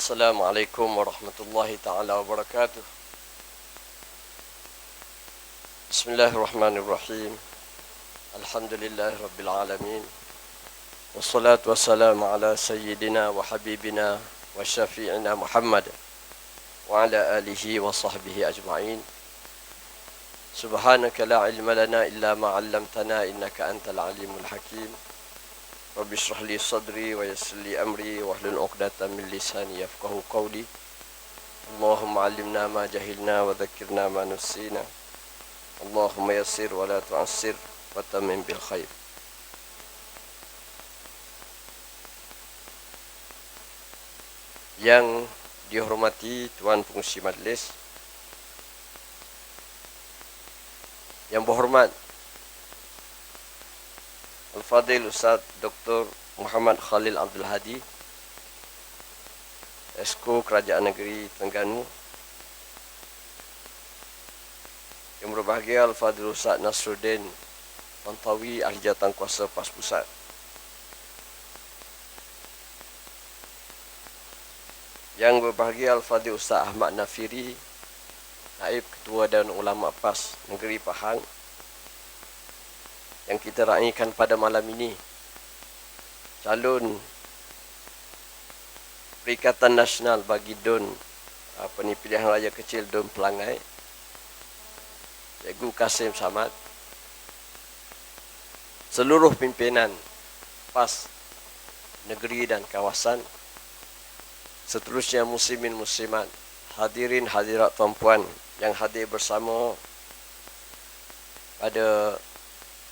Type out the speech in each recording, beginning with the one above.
Assalamualaikum warahmatullahi ta'ala wabarakatuh. Bismillahirrahmanirrahim. Alhamdulillahi rabbil alamin. Wassalatu wassalamu ala sayyidina wa habibina wa syafi'ina Muhammad wa ala alihi wa sahbihi ajma'in. Subhanaka la ilma lana illa ma 'allamtana innaka antal alimul hakim. Rabbi shrah li sadri wa yassir li amri wa hlul 'uqdatam min lisani yafqahu qawli. Allahumma 'allimna ma jahilna wa dhakkirna ma nusina. Allahumma yassir wa la tu'assir wa tammim bil khair. Yang dihormati Tuan Pengurusi Majlis, yang berhormat Al-Fadhil Ustaz Dr. Muhammad Khalil Abdul Hadi, Esko Kerajaan Negeri Terengganu, yang berbahagia Al-Fadhil Ustaz Nasruddin Tantawi, Ahli Jawatankuasa PAS Pusat, yang berbahagia Al-Fadhil Ustaz Ahmad Nafiri, Naib Ketua dan Ulama PAS Negeri Pahang, yang kita raikan pada malam ini, calon Perikatan Nasional bagi DUN Pilihan Raya Kecil DUN Pelangai, Cikgu Kasim Samad, seluruh pimpinan PAS negeri dan kawasan, seterusnya muslimin muslimat, hadirin hadirat tuan-puan yang hadir bersama pada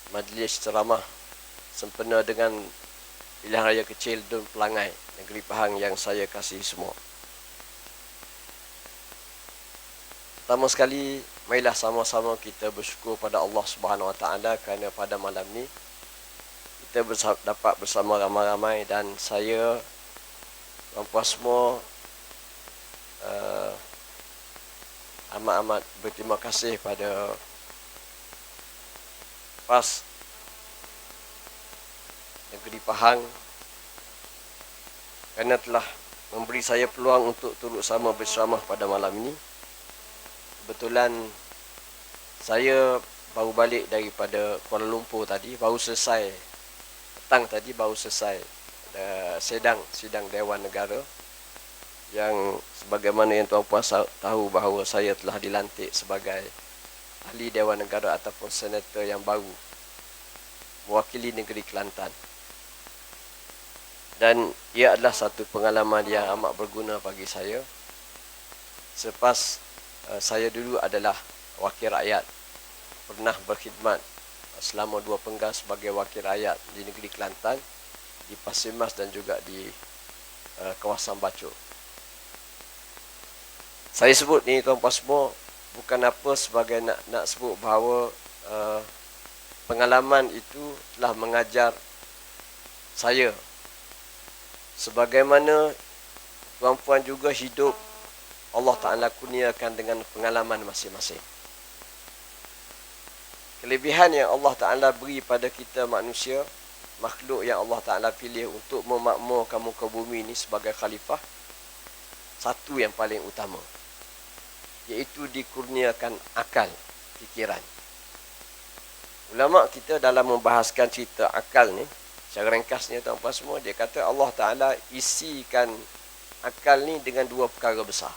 majlis ceramah sempena dengan Pilihan Raya Kecil DUN Pelangai Negeri Pahang yang saya kasihi semua. Pertama sekali, marilah sama-sama kita bersyukur pada Allah Subhanahu Wa Taala kerana pada malam ni kita dapat bersama ramai-ramai, dan saya tuan-puan semua amat-amat berterima kasih pada PAS Negeri Pahang kerana telah memberi saya peluang untuk turut sama berceramah pada malam ini. Kebetulan saya baru balik daripada Kuala Lumpur tadi, baru selesai petang tadi, baru selesai sidang Dewan Negara, yang sebagaimana yang tuan-puan tahu bahawa saya telah dilantik sebagai ahli Dewan Negara ataupun senator yang baru mewakili negeri Kelantan. Dan ia adalah satu pengalaman yang amat berguna bagi saya. Selepas saya dulu adalah wakil rakyat, pernah berkhidmat selama 2 penggal sebagai wakil rakyat di negeri Kelantan, di Pasir Mas dan juga di kawasan Bacok. Saya sebut ni tuan-puan semua bukan apa sebagai nak sebut bahawa pengalaman itu telah mengajar saya sebagaimana tuan-puan juga hidup, Allah Ta'ala kurniakan dengan pengalaman masing-masing. Kelebihan yang Allah Ta'ala beri pada kita manusia, makhluk yang Allah Ta'ala pilih untuk memakmurkan muka bumi ini sebagai khalifah, satu yang paling utama, iaitu dikurniakan akal, fikiran. Ulama kita dalam membahaskan cerita akal ni, secara ringkasnya tuan-puan semua, dia kata Allah Ta'ala isikan akal ni dengan 2 perkara besar.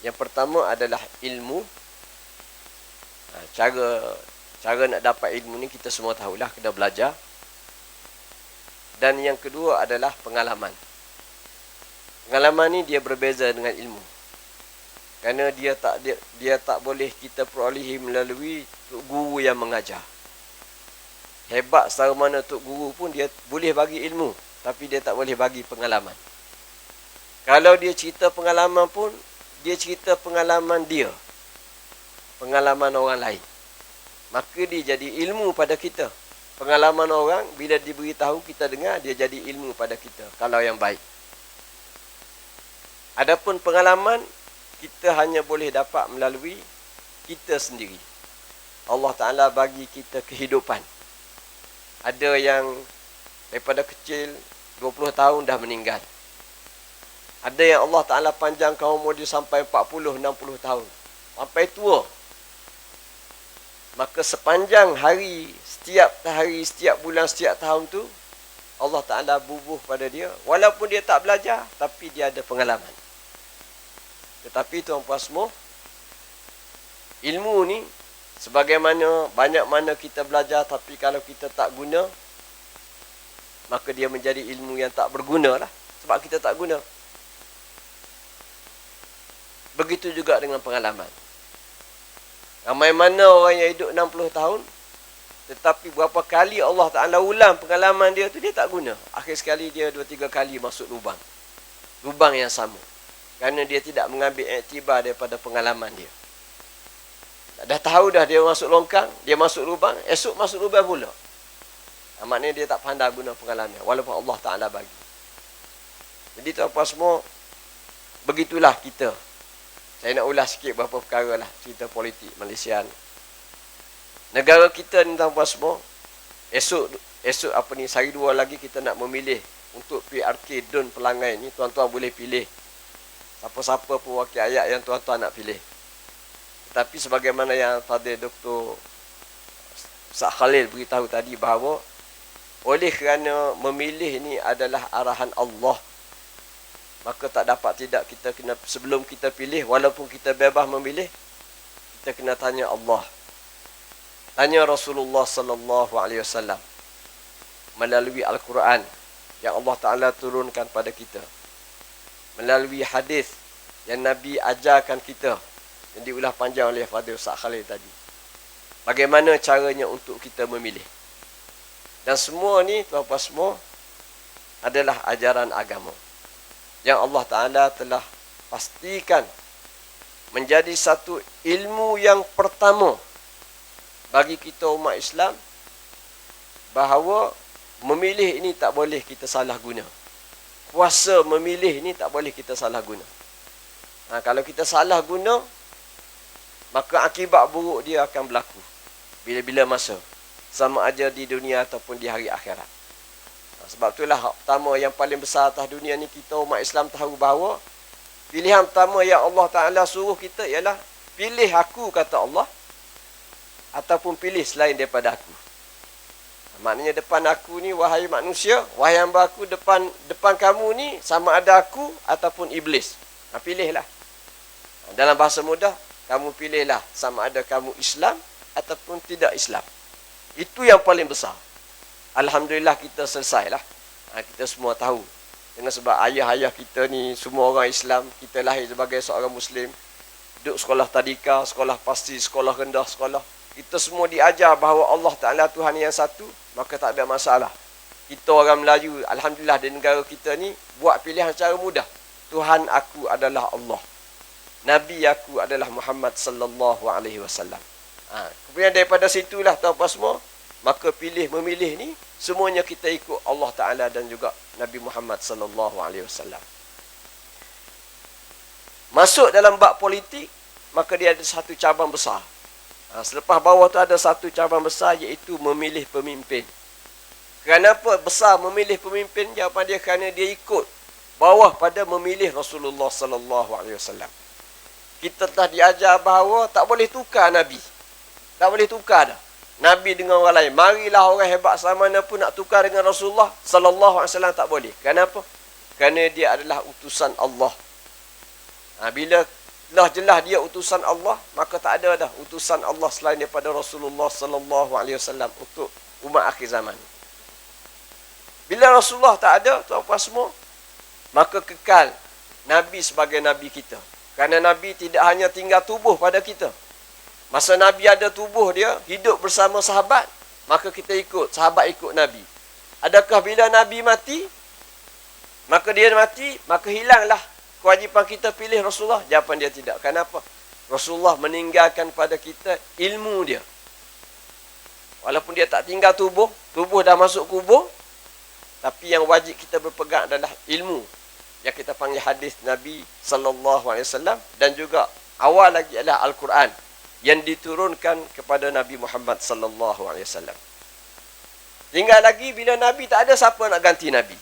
Yang pertama adalah ilmu. Cara nak dapat ilmu ni kita semua tahulah, kena belajar. Dan yang kedua adalah pengalaman. Pengalaman ni dia berbeza dengan ilmu, kerana dia tak boleh kita perolehi melalui tok guru yang mengajar. Hebat secara mana tok guru pun, dia boleh bagi ilmu, tapi dia tak boleh bagi pengalaman. Kalau dia cerita pengalaman pun, dia cerita pengalaman dia, pengalaman orang lain, maka dia jadi ilmu pada kita. Pengalaman orang bila diberitahu kita dengar, dia jadi ilmu pada kita kalau yang baik. Adapun pengalaman kita hanya boleh dapat melalui kita sendiri. Allah Ta'ala bagi kita kehidupan. Ada yang daripada kecil 20 tahun dah meninggal. Ada yang Allah Ta'ala panjangkan umur dia sampai 40, 60 tahun. Sampai tua. Maka sepanjang hari, setiap bulan, setiap tahun tu, Allah Ta'ala bubuh pada dia. Walaupun dia tak belajar, tapi dia ada pengalaman. Tetapi tuan-puan semua, ilmu ni, sebagaimana banyak mana kita belajar, tapi kalau kita tak guna, maka dia menjadi ilmu yang tak berguna lah. Sebab kita tak guna. Begitu juga dengan pengalaman. Ramai mana orang yang hidup 60 tahun, tetapi berapa kali Allah Ta'ala ulang pengalaman dia tu, dia tak guna. Akhir sekali dia 2-3 kali masuk lubang. Lubang yang sama. Kerana dia tidak mengambil iktibar daripada pengalaman dia. Dah tahu dah dia masuk longkang, dia masuk lubang, esok masuk lubang pula. Maknanya dia tak pandai guna pengalaman, walaupun Allah Ta'ala bagi. Jadi tuan-puan semua, begitulah kita. Saya nak ulas sikit beberapa perkara lah, cerita politik Malaysia ni. Negara kita ni tuan-puan semua, esok apa ni, sehari dua lagi kita nak memilih untuk PRK Dun Pelangai ni, tuan-tuan boleh pilih siapa-siapa pun wakil ayat yang tuan-tuan nak pilih. Tetapi sebagaimana yang Fadil Dr. Ustaz Khalil beritahu tadi, bahawa oleh kerana memilih ni adalah arahan Allah, maka tak dapat tidak kita kena, sebelum kita pilih, walaupun kita bebas memilih, kita kena tanya Allah. Tanya Rasulullah sallallahu alaihi wasallam melalui Al-Quran yang Allah Ta'ala turunkan pada kita, melalui hadis yang Nabi ajarkan kita, yang diulas panjang oleh Fadil Ustaz Khalil tadi. Bagaimana caranya untuk kita memilih. Dan semua ni, tuan-tuan semua, adalah ajaran agama yang Allah Ta'ala telah pastikan menjadi satu ilmu yang pertama bagi kita umat Islam, bahawa memilih ini tak boleh kita salah guna. Kuasa memilih ini tak boleh kita salah guna. Kalau kita salah guna, maka akibat buruk dia akan berlaku bila-bila masa, sama ada di dunia ataupun di hari akhirat. Sebab itulah hak pertama yang paling besar atas dunia ni, kita umat Islam tahu bahawa pilihan pertama yang Allah Ta'ala suruh kita ialah pilih aku, kata Allah, ataupun pilih selain daripada aku. Maknanya depan aku ni, wahai manusia, wahai hamba aku, depan kamu ni sama ada aku ataupun iblis. Pilihlah. Dalam bahasa mudah, kamu pilihlah sama ada kamu Islam ataupun tidak Islam. Itu yang paling besar. Alhamdulillah kita selesai lah. Kita semua tahu. Dengan sebab ayah-ayah kita ni semua orang Islam, kita lahir sebagai seorang Muslim, duduk sekolah tadika, sekolah pasti, sekolah rendah, sekolah. Kita semua diajar bahawa Allah Ta'ala Tuhan yang satu, maka tak ada masalah. Kita orang Melayu, Alhamdulillah di negara kita ni, buat pilihan secara mudah. Tuhan aku adalah Allah. Nabi aku adalah Muhammad sallallahu alaihi wasallam. Kemudian daripada situlah tuan-tuan semua, maka memilih ni semuanya kita ikut Allah Ta'ala dan juga Nabi Muhammad sallallahu alaihi wasallam. Masuk dalam bab politik, maka dia ada satu cabang besar. Selepas bawah tu ada satu cabang besar, iaitu memilih pemimpin. Kenapa besar memilih pemimpin? Jawapan dia kerana dia ikut bawah pada memilih Rasulullah sallallahu alaihi wasallam. Kita telah diajar bahawa tak boleh tukar Nabi. Tak boleh tukar dah Nabi dengan orang lain. Marilah orang hebat sama mana pun nak tukar dengan Rasulullah sallallahu alaihi wasallam, tak boleh. Kenapa? Kerana dia adalah utusan Allah. Bila telah jelas dia utusan Allah, maka tak ada dah utusan Allah selain daripada Rasulullah sallallahu alaihi wasallam untuk umat akhir zaman. Bila Rasulullah tak ada, tuan-puan semua, maka kekal Nabi sebagai Nabi kita. Kerana Nabi tidak hanya tinggal tubuh pada kita. Masa Nabi ada tubuh dia, hidup bersama sahabat, maka kita ikut, sahabat ikut Nabi. Adakah bila Nabi mati, maka dia mati, maka hilanglah kewajipan kita pilih Rasulullah? Jawapan dia tidak. Kenapa? Rasulullah meninggalkan pada kita ilmu dia. Walaupun dia tak tinggal tubuh dah masuk kubur, tapi yang wajib kita berpegang adalah ilmu yang kita panggil hadis Nabi sallallahu alaihi wasallam, dan juga awal lagi adalah Al-Quran yang diturunkan kepada Nabi Muhammad sallallahu alaihi wasallam. Tinggal lagi bila Nabi tak ada, siapa nak ganti Nabi?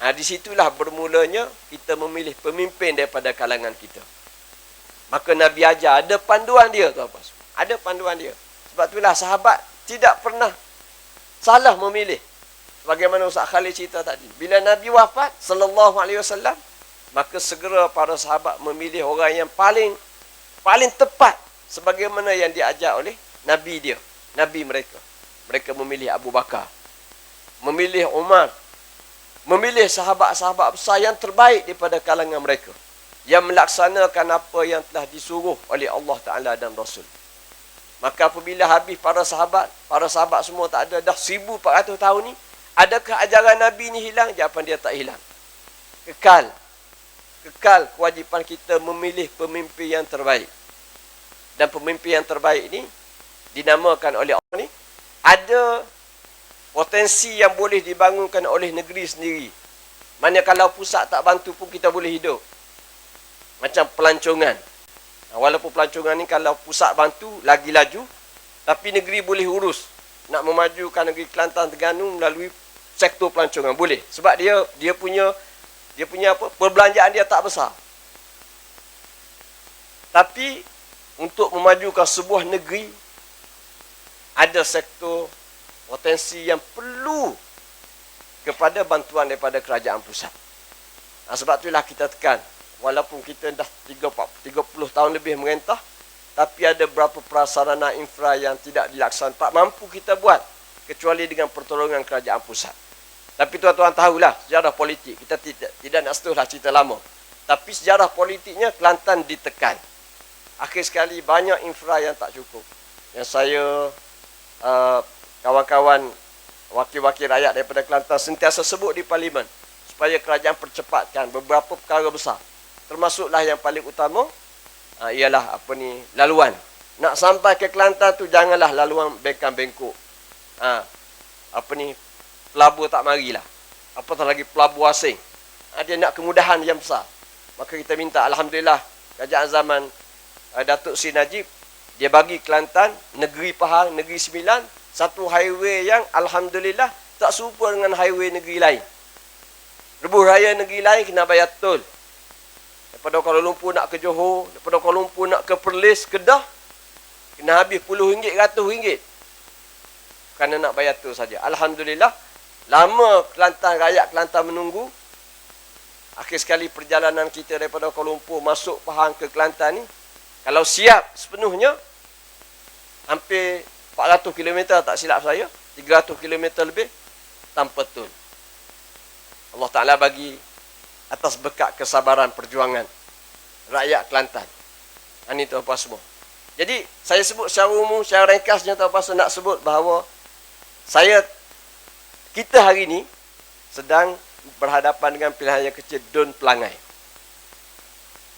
Di situlah bermulanya kita memilih pemimpin daripada kalangan kita. Maka Nabi ajar, ada panduan dia, tuan-tuan. Ada panduan dia. Sebab itulah sahabat tidak pernah salah memilih. Bagaimana Ustaz Khalid cerita tadi. Bila Nabi wafat, sallallahu alaihi wasallam, maka segera para sahabat memilih orang yang paling tepat sebagaimana yang diajar oleh Nabi dia, Nabi mereka. Mereka memilih Abu Bakar, memilih Umar, memilih sahabat-sahabat besar yang terbaik daripada kalangan mereka, yang melaksanakan apa yang telah disuruh oleh Allah Ta'ala dan Rasul. Maka apabila habis para sahabat semua tak ada, dah 1400 tahun ni, adakah ajaran Nabi ni hilang? Jawapan dia tak hilang. Kekal kewajipan kita memilih pemimpin yang terbaik. Dan pemimpin yang terbaik ni dinamakan oleh Allah ni, ada potensi yang boleh dibangunkan oleh negeri sendiri. Mana kalau pusat tak bantu pun kita boleh hidup. Macam pelancongan. Walaupun pelancongan ni kalau pusat bantu lagi laju, tapi negeri boleh urus. Nak memajukan negeri Kelantan Terengganu melalui sektor pelancongan boleh. Sebab dia punya apa? Perbelanjaan dia tak besar. Tapi untuk memajukan sebuah negeri, ada sektor potensi yang perlu kepada bantuan daripada kerajaan pusat. Sebab itulah kita tekan, walaupun kita dah 30 tahun lebih merentah, tapi ada beberapa prasarana infra yang tidak dilaksanakan, tak mampu kita buat kecuali dengan pertolongan kerajaan pusat. Tapi tuan-tuan tahulah sejarah politik, kita tidak nak setuhlah cerita lama. Tapi sejarah politiknya Kelantan ditekan. Akhir sekali banyak infra yang tak cukup. Yang saya kawan-kawan wakil-wakil rakyat daripada Kelantan sentiasa sebut di parlimen supaya kerajaan percepatkan beberapa perkara besar. Termasuklah yang paling utama ialah laluan. Nak sampai ke Kelantan tu janganlah laluan bengkang-bengkok. Pelabur tak marilah. Apatah lagi pelabur asing. Dia nak kemudahan yang besar. Maka kita minta, alhamdulillah, kerajaan zaman Datuk Seri Najib, dia bagi Kelantan, negeri Pahang, negeri Sembilan, satu highway yang alhamdulillah tak serupa dengan highway negeri lain. Lebuh raya negeri lain kena bayar tol. Daripada Kuala Lumpur nak ke Johor, daripada Kuala Lumpur nak ke Perlis, Kedah, kena habis RM10, RM100. Kerana nak bayar tol saja. Alhamdulillah, lama rakyat Kelantan menunggu. Akhir sekali perjalanan kita daripada Kuala Lumpur masuk Pahang ke Kelantan ni, kalau siap sepenuhnya, hampir 400 km tak silap saya, 300 km lebih, tanpa tol. Allah Ta'ala bagi atas berkat kesabaran perjuangan rakyat Kelantan. Ini tuan-tuan semua. Jadi, saya sebut secara umum, secara ringkasnya tuan-tuan nak sebut bahawa kita hari ini sedang berhadapan dengan pilihan yang kecil, Dun Pelangai.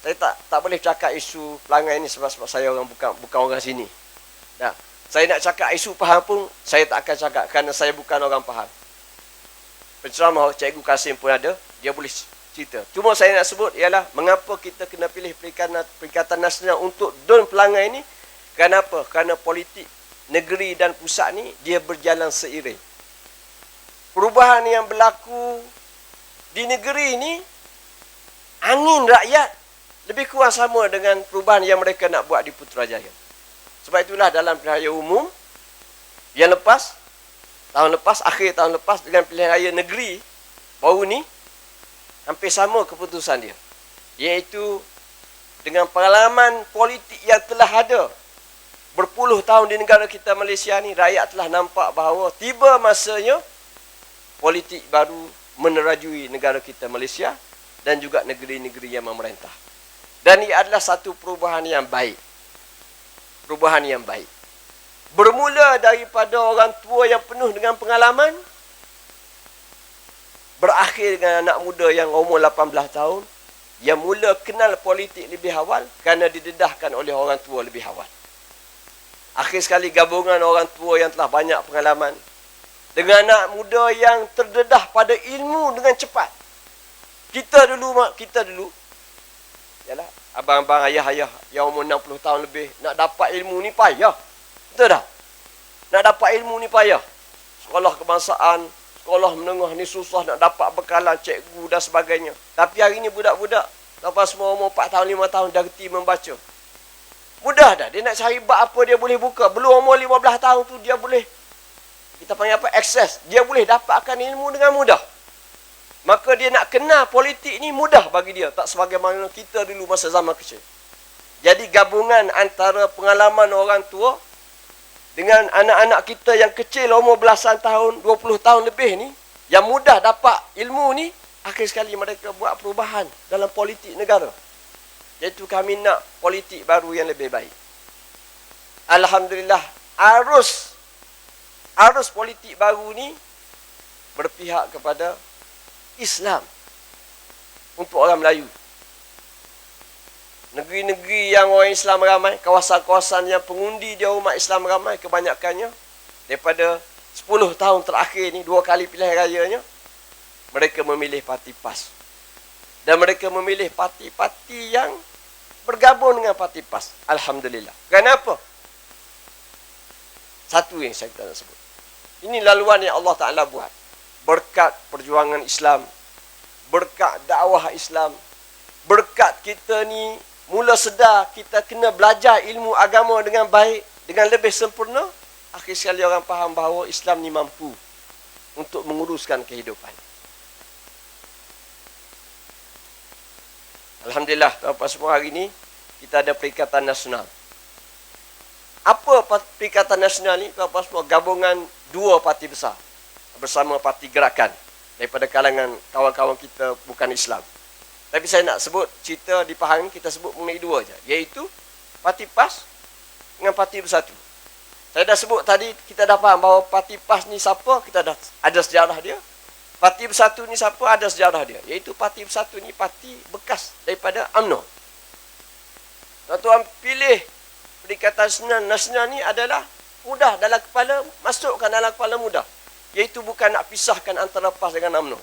Saya tak boleh cakap isu pelangai ni sebab saya bukan orang sini. Nah, saya nak cakap isu Pahang pun saya tak akan cakap kerana saya bukan orang Pahang. Penceramah Cikgu Kasim pun ada, dia boleh cerita. Cuma saya nak sebut ialah mengapa kita kena pilih Perikatan Nasional untuk Dun Pelangai ni. Kenapa? Kerana politik negeri dan pusat ni dia berjalan seiring. Perubahan yang berlaku di negeri ni, angin rakyat lebih kurang sama dengan perubahan yang mereka nak buat di Putrajaya. Sebab itulah dalam pilihan raya umum yang lepas, akhir tahun lepas dengan pilihan raya negeri baru ni, hampir sama keputusan dia. Iaitu dengan pengalaman politik yang telah ada berpuluh tahun di negara kita Malaysia ni, rakyat telah nampak bahawa tiba masanya politik baru menerajui negara kita Malaysia dan juga negeri-negeri yang memerintah. Dan ia adalah satu perubahan yang baik. Perubahan yang baik. Bermula daripada orang tua yang penuh dengan pengalaman, berakhir dengan anak muda yang umur 18 tahun, yang mula kenal politik lebih awal kerana didedahkan oleh orang tua lebih awal. Akhir sekali gabungan orang tua yang telah banyak pengalaman dengan anak muda yang terdedah pada ilmu dengan cepat. Kita dulu yalah, abang-abang, ayah-ayah yang umur 60 tahun lebih nak dapat ilmu ni payah. Betul tak? Nak dapat ilmu ni payah. Sekolah kebangsaan, sekolah menengah ni susah nak dapat bekalan cikgu dan sebagainya. Tapi hari ni budak-budak, lepas semua umur 4 tahun, 5 tahun dah reti membaca. Mudah dah. Dia nak cari bab apa dia boleh buka. Belum umur 15 tahun tu dia boleh, kita panggil apa, akses. Dia boleh dapatkan ilmu dengan mudah. Maka dia nak kenal politik ni mudah bagi dia. Tak sebagaimana kita dulu masa zaman kecil. Jadi gabungan antara pengalaman orang tua dengan anak-anak kita yang kecil umur belasan tahun, 20 tahun lebih ni, yang mudah dapat ilmu ni, akhir sekali mereka buat perubahan dalam politik negara. Iaitu kami nak politik baru yang lebih baik. Alhamdulillah, arus politik baru ni berpihak kepada Islam untuk orang Melayu. Negeri-negeri yang orang Islam ramai, kawasan-kawasan yang pengundi dia umat Islam ramai, kebanyakannya daripada 10 tahun terakhir ni, 2 kali pilihan rayanya, mereka memilih parti PAS. Dan mereka memilih parti-parti yang bergabung dengan parti PAS. Alhamdulillah. Kenapa? Satu yang saya nak sebut. Ini laluan yang Allah Ta'ala buat. Berkat perjuangan Islam, berkat dakwah Islam, berkat kita ni mula sedar kita kena belajar ilmu agama dengan baik, dengan lebih sempurna, akhir sekali orang faham bahawa Islam ni mampu untuk menguruskan kehidupan. Alhamdulillah, tuan-tuan semua, hari ni kita ada Perikatan Nasional. Apa Perikatan Nasional ni? Tuan-tuan semua, gabungan 2 parti besar bersama parti gerakan daripada kalangan kawan-kawan kita bukan Islam. Tapi saya nak sebut cerita di Pahang ni, kita sebut mengenai 2 je, iaitu parti PAS dengan parti Bersatu. Saya dah sebut tadi, kita dah faham bahawa parti PAS ni siapa, kita dah ada sejarah dia. Parti Bersatu ni siapa, ada sejarah dia. Iaitu parti Bersatu ni parti bekas daripada UMNO. Tuan-tuan pilih Perikatan Nasional ni adalah mudah dalam kepala, masukkan dalam kepala mudah. Iaitu bukan nak pisahkan antara PAS dengan UMNO.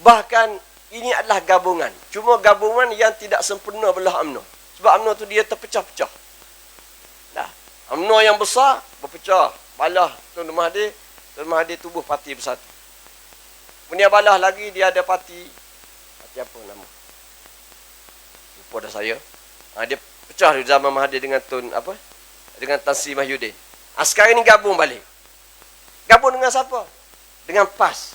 Bahkan ini adalah gabungan. Cuma gabungan yang tidak sempurna belah UMNO. Sebab UMNO tu dia terpecah-pecah. Nah, UMNO yang besar berpecah. Balah Tun Mahathir tubuh parti Bersatu. Kemudian balah lagi dia ada parti apa nama? Lupa dah saya. Dia pecah di zaman Mahathir dengan dengan Tan Sri Mahyudin. Sekarang ni gabung balik. Gabung dengan siapa? Dengan PAS.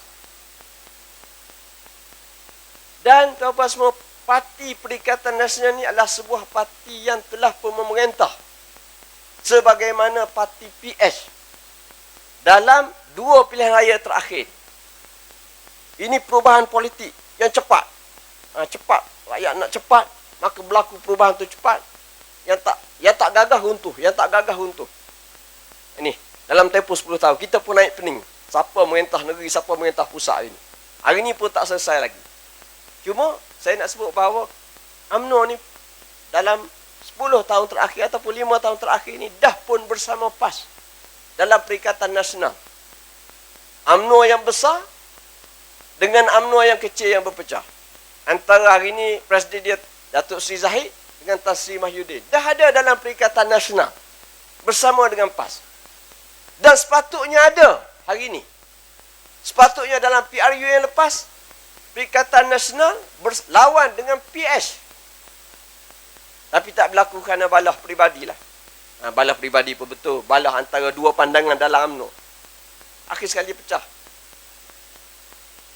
Dan tuan-tuan semua, parti Perikatan Nasional ni adalah sebuah parti yang telah pun memerintah sebagaimana parti PS dalam 2 pilihan raya terakhir. Ini perubahan politik yang cepat. Cepat. Rakyat nak cepat, maka berlaku perubahan tu cepat. Yang tak gagah runtuh. Yang tak gagah runtuh. Ini, dalam tempoh 10 tahun, kita pun naik pening. Siapa merintah negeri, siapa merintah pusat ini. Hari ini pun tak selesai lagi. Cuma, saya nak sebut bahawa UMNO ni dalam 10 tahun terakhir ataupun 5 tahun terakhir ini dah pun bersama PAS dalam Perikatan Nasional. UMNO yang besar dengan UMNO yang kecil yang berpecah. Antara hari ini Presiden dia Datuk Seri Zahid dengan Tan Sri Mahyudin dah ada dalam Perikatan Nasional bersama dengan PAS. Dan sepatutnya ada hari ini. Sepatutnya dalam PRU yang lepas, Perikatan Nasional berlawan dengan PS. Tapi tak berlaku kerana balah peribadilah. Balah peribadi pun betul. Balah antara 2 pandangan dalam UMNO. Akhir sekali pecah.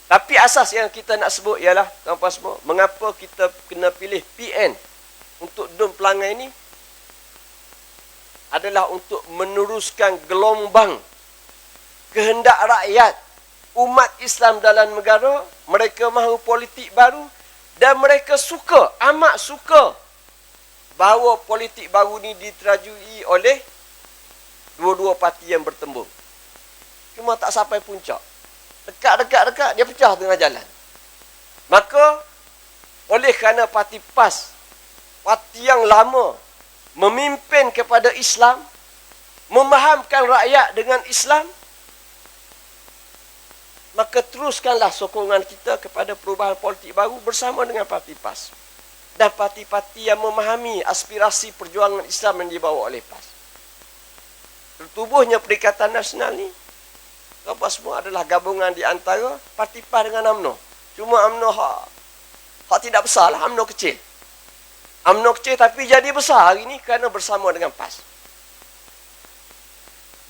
Tapi asas yang kita nak sebut ialah, tuan-tuan semua, mengapa kita kena pilih PN untuk DUN Pelangai ini adalah untuk meneruskan gelombang kehendak rakyat, umat Islam dalam negara. Mereka mahu politik baru dan mereka suka, amat suka bahawa politik baru ini diterajui oleh 2 parti yang bertembung. Cuma tak sampai puncak. Dekat, dia pecah tengah jalan. Maka, oleh kerana parti PAS, parti yang lama, memimpin kepada Islam, memahamkan rakyat dengan Islam, maka teruskanlah sokongan kita kepada perubahan politik baru bersama dengan parti PAS. Dan parti-parti yang memahami aspirasi perjuangan Islam yang dibawa oleh PAS. Tertubuhnya Perikatan Nasional ni tuan-tuan semua, adalah gabungan di antara Parti PAS dengan UMNO. Cuma UMNO hak tidak besar lah, UMNO kecil. UMNO kecil tapi jadi besar hari ni kerana bersama dengan PAS.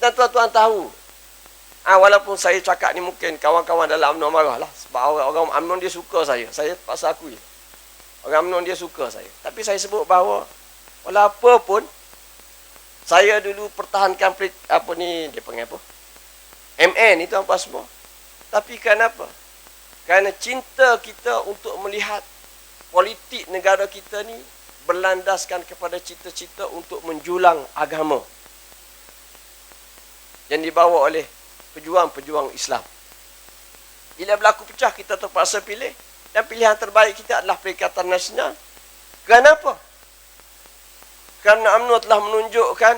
Dan tuan-tuan tahu, walaupun saya cakap ni mungkin kawan-kawan dalam UMNO marah lah. Sebab orang UMNO dia suka saya terpaksa akui. Orang UMNO dia suka saya. Tapi saya sebut bahawa walaupun pun saya dulu pertahankan dia panggil apa? MN itu apa semua. Tapi kenapa? Kerana cinta kita untuk melihat politik negara kita ni berlandaskan kepada cita-cita untuk menjulang agama yang dibawa oleh pejuang-pejuang Islam. Bila berlaku pecah, kita terpaksa pilih. Dan pilihan terbaik kita adalah Perikatan Nasional. Kenapa? Kerana UMNO telah menunjukkan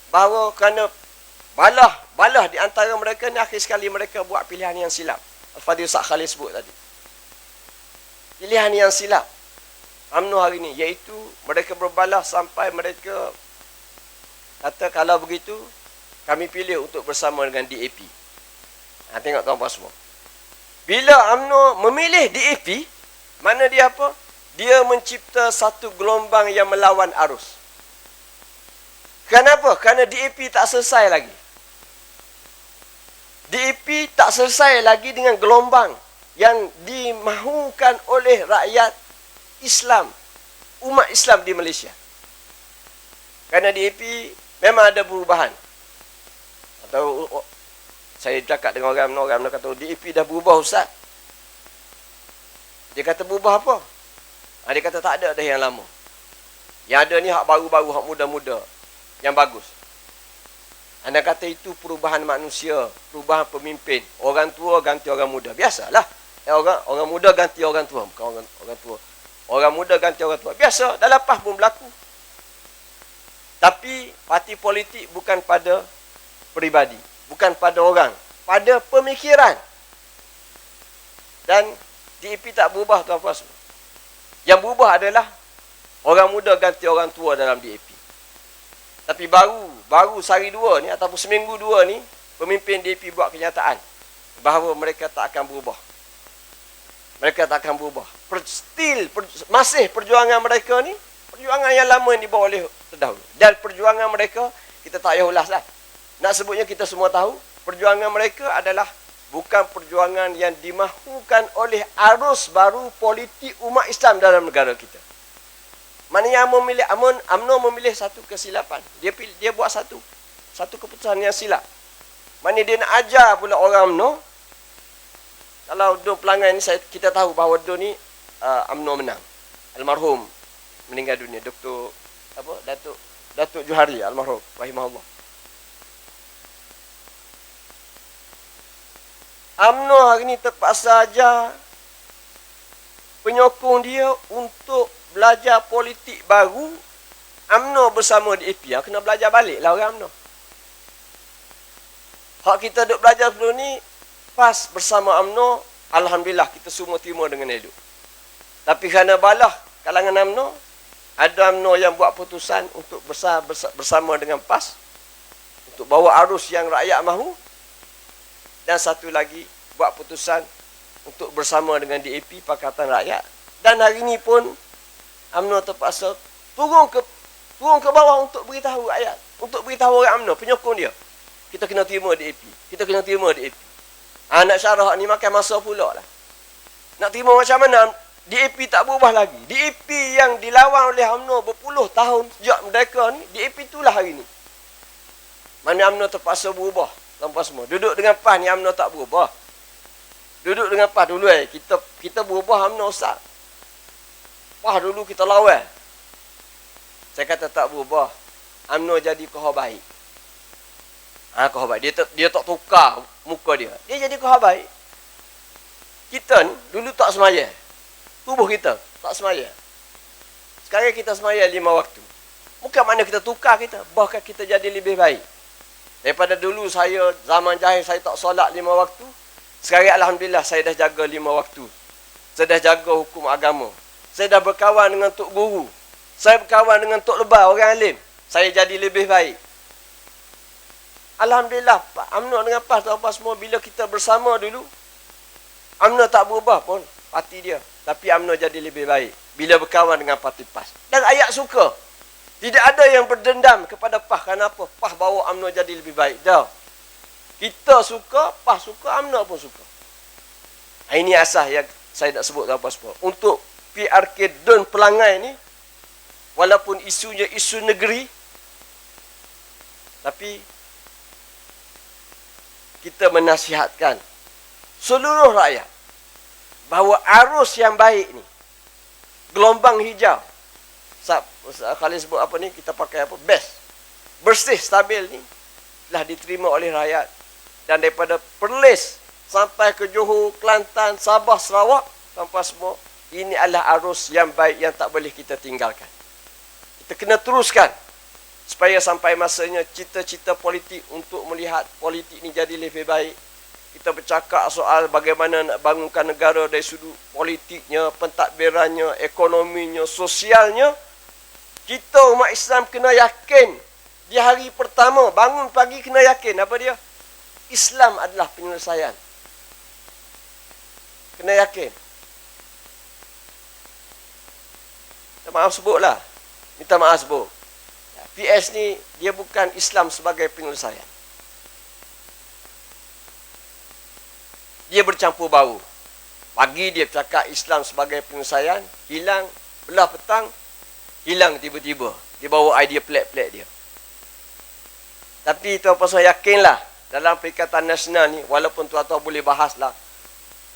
bahawa kerana balah di antara mereka ni, akhir sekali mereka buat pilihan yang silap. Al-Fadhil Ustaz Khalid sebut tadi. Pilihan yang silap UMNO hari ni, iaitu mereka berbalah sampai mereka kata kalau begitu kami pilih untuk bersama dengan DAP. Tengok tuan-tuan semua. Bila UMNO memilih DAP, mana dia apa? Dia mencipta satu gelombang yang melawan arus. Kenapa? Kerana DAP tak selesai lagi. DAP tak selesai lagi dengan gelombang yang dimahukan oleh rakyat Islam, umat Islam di Malaysia. Kerana DAP memang ada perubahan. Atau saya cakap dengan orang kata DAP dah berubah Ustaz. Dia kata berubah apa? Dia kata tak ada dah yang lama. Yang ada ni hak baru-baru, hak muda-muda, yang bagus. Anda kata itu perubahan manusia, perubahan pemimpin. Orang tua ganti orang muda. Biasalah. Orang muda ganti orang tua. Bukan orang tua. Orang muda ganti orang tua. Biasa. Dalam PAS pun berlaku. Tapi parti politik bukan pada peribadi. Bukan pada orang. Pada pemikiran. Dan DAP tak berubah tuan-tuan semua. Yang berubah adalah orang muda ganti orang tua dalam DAP. Tapi baru sehari dua ni ataupun seminggu dua ni, pemimpin DAP buat kenyataan bahawa mereka tak akan berubah. Mereka tak akan berubah. Masih perjuangan mereka ni, perjuangan yang lama yang dibawa oleh terdahulu. Dan perjuangan mereka, kita tak payah ulas lah. Nak sebutnya kita semua tahu, perjuangan mereka adalah bukan perjuangan yang dimahukan oleh arus baru politik umat Islam dalam negara kita. Maknanya UMNO memilih satu kesilapan. Dia buat satu keputusan yang silap. Maknanya dia nak ajar pula orang UMNO. Kalau Dun pelanggan ni kita tahu bahawa Dun ni UMNO menang. Almarhum meninggal dunia, Datuk Johari almarhum rahimahullah. UMNO hari ni terpaksa ajar penyokong dia untuk belajar politik baru. UMNO bersama DAP, kena belajar balik lah orang UMNO. Hak kita duk belajar sebelum ni, PAS bersama UMNO, alhamdulillah kita semua terima dengan elok. Tapi kerana balah kalangan UMNO, ada UMNO yang buat putusan untuk bersama dengan PAS, untuk bawa arus yang rakyat mahu. Dan satu lagi, buat putusan untuk bersama dengan DAP, Pakatan Rakyat. Dan hari ini pun, UMNO terpaksa turun ke bawah untuk beritahu rakyat, untuk beritahu orang UMNO, penyokong dia. Kita kena terima DAP. Kita kena terima DAP. Nak syarah ni makan masa pula lah. Nak terima macam mana? DAP tak berubah lagi. DAP yang dilawan oleh UMNO berpuluh tahun sejak merdeka ni, DAP itulah hari ni. Mana UMNO terpaksa berubah. Tanpa semua. Duduk dengan PAS ni UMNO tak berubah. Duduk dengan PAS dulu kita berubah UMNO Ustaz. PAS dulu kita lawan. Saya kata tak berubah. UMNO jadi kohor baik. Kohor baik. Dia tak tukar muka dia. Dia jadi kohor baik. Kita ni dulu tak semaya. Tubuh kita tak semaya. Sekarang kita semaya 5 waktu. Bukan mana kita tukar kita. Bahkan kita jadi lebih baik. Daripada dulu saya, zaman jahil saya tak solat 5 waktu. Sekarang alhamdulillah saya dah jaga 5 waktu. Saya dah jaga hukum agama. Saya dah berkawan dengan tok guru. Saya berkawan dengan tok lebah, orang alim. Saya jadi lebih baik. Alhamdulillah, Pak UMNO dengan PAS, tuan-tuan semua, bila kita bersama dulu, UMNO tak berubah pun parti dia. Tapi UMNO jadi lebih baik bila berkawan dengan parti PAS. Dan rakyat suka. Tidak ada yang berdendam kepada PAS. Kenapa? PAS bawa UMNO jadi lebih baik. Dah. Kita suka, PAS suka, UMNO pun suka. Ini asas yang saya nak sebut tuan-tuan semua. Untuk PRK Dun Pelangai ni, walaupun isunya isu negeri, tapi kita menasihatkan seluruh rakyat bahawa arus yang baik ni, gelombang hijau, Khalid sebut apa ni, kita pakai apa? Best. Bersih, stabil ni telah diterima oleh rakyat. Dan daripada Perlis sampai ke Johor, Kelantan, Sabah, Sarawak, tanpa semua, ini adalah arus yang baik yang tak boleh kita tinggalkan. Kita kena teruskan supaya sampai masanya cita-cita politik untuk melihat politik ni jadi lebih baik. Kita bercakap soal bagaimana nak bangunkan negara dari sudut politiknya, pentadbirannya, ekonominya, sosialnya. Kita umat Islam kena yakin. Di hari pertama, bangun pagi kena yakin. Apa dia? Islam adalah penyelesaian. Kena yakin. Minta maaf sebutlah. Minta maaf sebut. PS ni, dia bukan Islam sebagai penyelesaian. Dia bercampur bau. Pagi dia cakap Islam sebagai penyelesaian, hilang, belah petang, hilang tiba-tiba. Dia bawa idea pelik-pelik dia. Tapi tuan-tuan saya yakinlah, dalam Perikatan Nasional ni, walaupun tuan-tuan boleh bahaslah,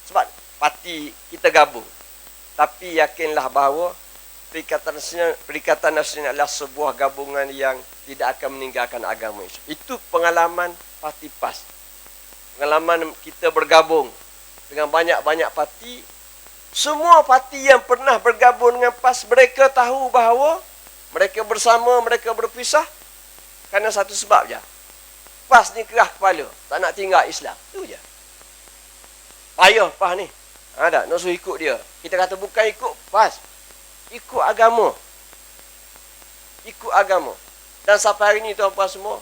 sebab parti kita gabung. Tapi yakinlah bahawa Perikatan Nasional adalah sebuah gabungan yang tidak akan meninggalkan agama Islam. Itu pengalaman parti PAS. Pengalaman kita bergabung dengan banyak-banyak parti. Semua parti yang pernah bergabung dengan PAS, mereka tahu bahawa mereka bersama, mereka berpisah kerana satu sebab je. PAS ni kerah kepala, tak nak tinggal Islam. Itu je. Payah PAS ni. Ada, nak suruh ikut dia. Kita kata bukan ikut PAS. Ikut agama. Ikut agama. Dan sampai hari ini tuan-tuan semua,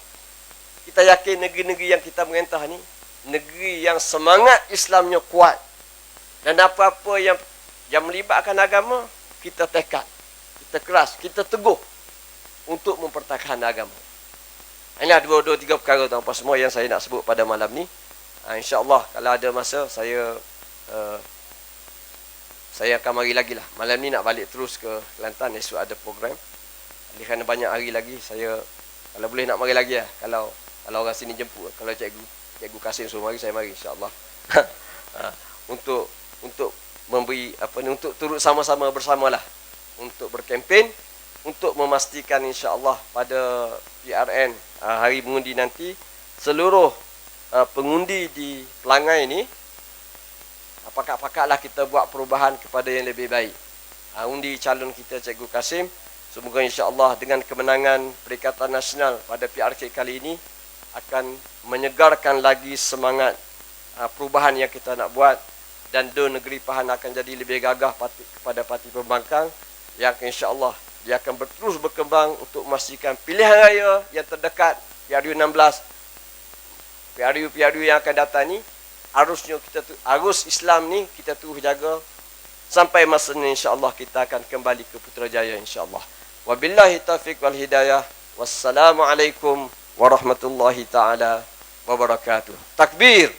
kita yakin negeri-negeri yang kita merintah ni, negeri yang semangat Islamnya kuat. Dan apa-apa yang melibatkan agama, kita tekad. Kita keras, kita teguh untuk mempertahankan agama. Inilah dua tiga perkara tuan-tuan semua yang saya nak sebut pada malam ni. InsyaAllah kalau ada masa, saya akan mari lagi lah. Malam ni nak balik terus ke Kelantan. Esok ada program. Kerana banyak hari lagi, saya kalau boleh nak mari lagi lah. Kalau orang sini jemput. Kalau Cikgu Kasim suruh mari, saya mari insyaAllah. Untuk memberi untuk turut sama-sama bersamalah untuk berkempen, untuk memastikan insyaAllah pada PRN hari mengundi nanti, seluruh pengundi di Pelangai ni, pakat-pakatlah kita buat perubahan kepada yang lebih baik. Undi calon kita Cikgu Kasim. Semoga insya-Allah dengan kemenangan Perikatan Nasional pada PRK kali ini akan menyegarkan lagi semangat perubahan yang kita nak buat, dan Dun Negeri Pahang akan jadi lebih gagah kepada parti pembangkang yang insya-Allah dia akan terus berkembang untuk memastikan pilihan raya yang terdekat PRU 16, PRU yang akan datang ni, arus Islam ni kita terus jaga sampai masanya insya-Allah kita akan kembali ke Putrajaya insya-Allah. Wabillahi taufiq wal hidayah. Wassalamualaikum warahmatullahi taala wabarakatuh. Takbir.